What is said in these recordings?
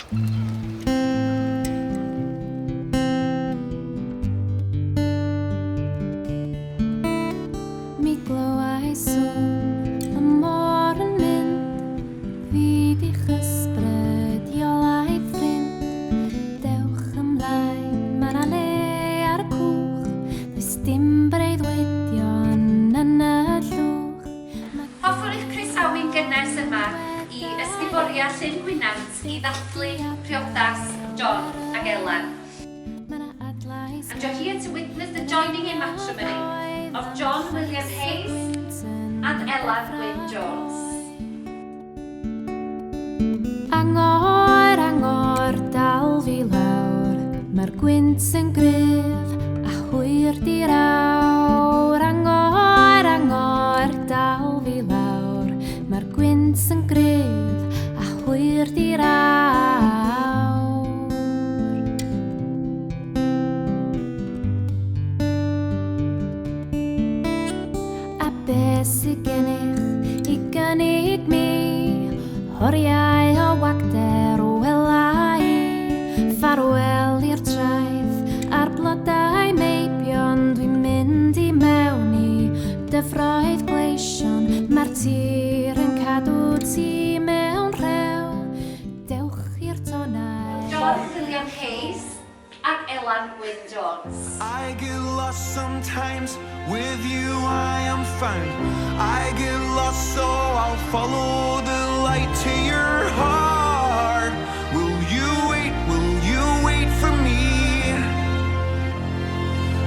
Mi glywai sŵn y môr yn mynd, fydd i'ch ysbrydiolau ffrind. Dewch ymlaen, mae 'na le ar y cwch, does dim breuddwydion yn y llwch. Hoffwn eich croesawu'n gynnes yma i ysguboriau Llyn Gwynant i ddathlu Priodas, John ac Elan. And you're here to witness the joining in matrimony of John William Hayes and Elan Gwyn Jones. Angor, angor, dal fi lawr, mae'r gwynt yn gryf a hwyr di rawr. Angor, angor, dal fi lawr, mae'r gwynt yn gryf a hwyr di rawr. A be sy gennych i gynnig mi, horiau o wagder welau, ffarwel i'r traeth a'r blodau meibion. Dwi'n mynd i mewn i dyfroedd gleision, mae'r tir yn cadw ti mewn rhew. Dewch i'r tonau. John William Hayes ac Elan Gwyn Jones. I get lost sometimes, with you I am found. I get lost so I'll follow the light to your heart. Will you wait for me?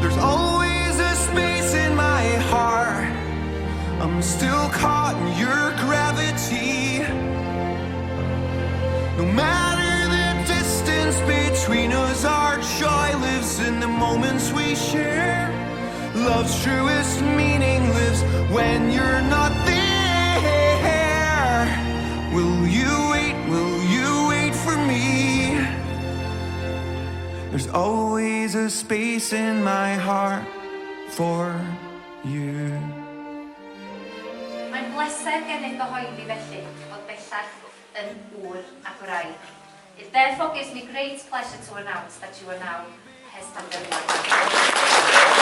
There's always a space in my heart. I'm still caught in your gravity. No matter the distance between us, our joy lives in the moments we share. Love's truest meaning lives when you're not there. Will you wait for me? There's always a space in my heart for you. Mae'n bleser gennych gyhoeddi felly fod bellach yn ŵr ac wraig. It therefore gives me great pleasure to announce that you are now husband and wife.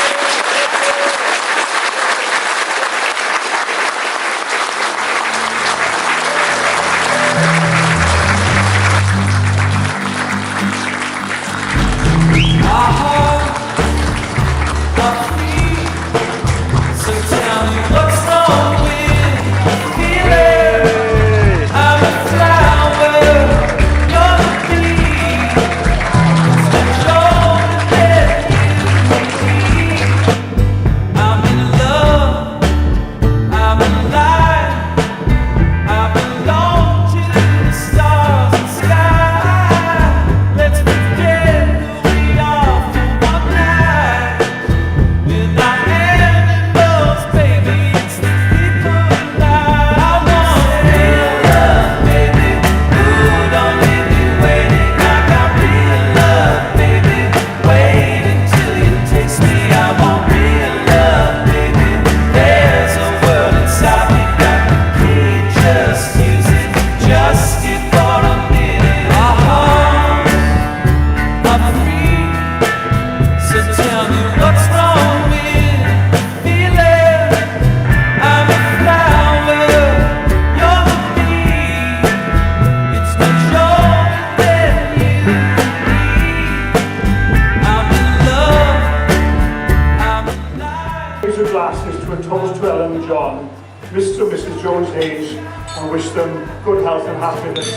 Glasses to a toast to Elan and John, Mr. and Mrs. Jones Hayes, and wish them good health and happiness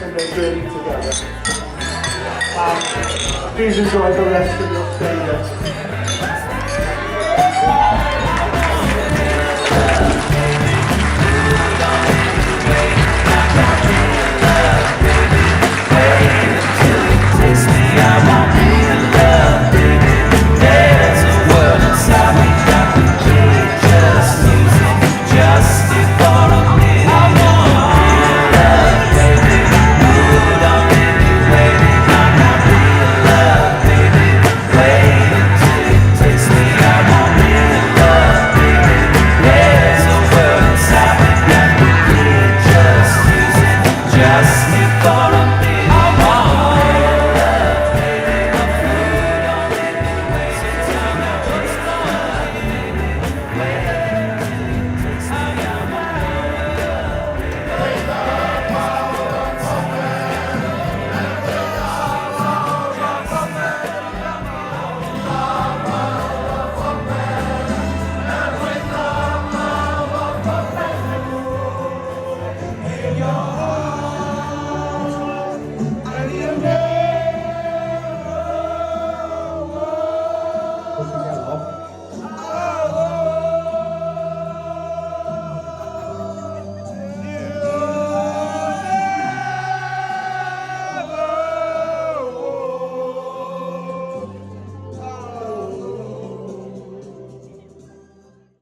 in their journey together. Please enjoy the rest of your stay here.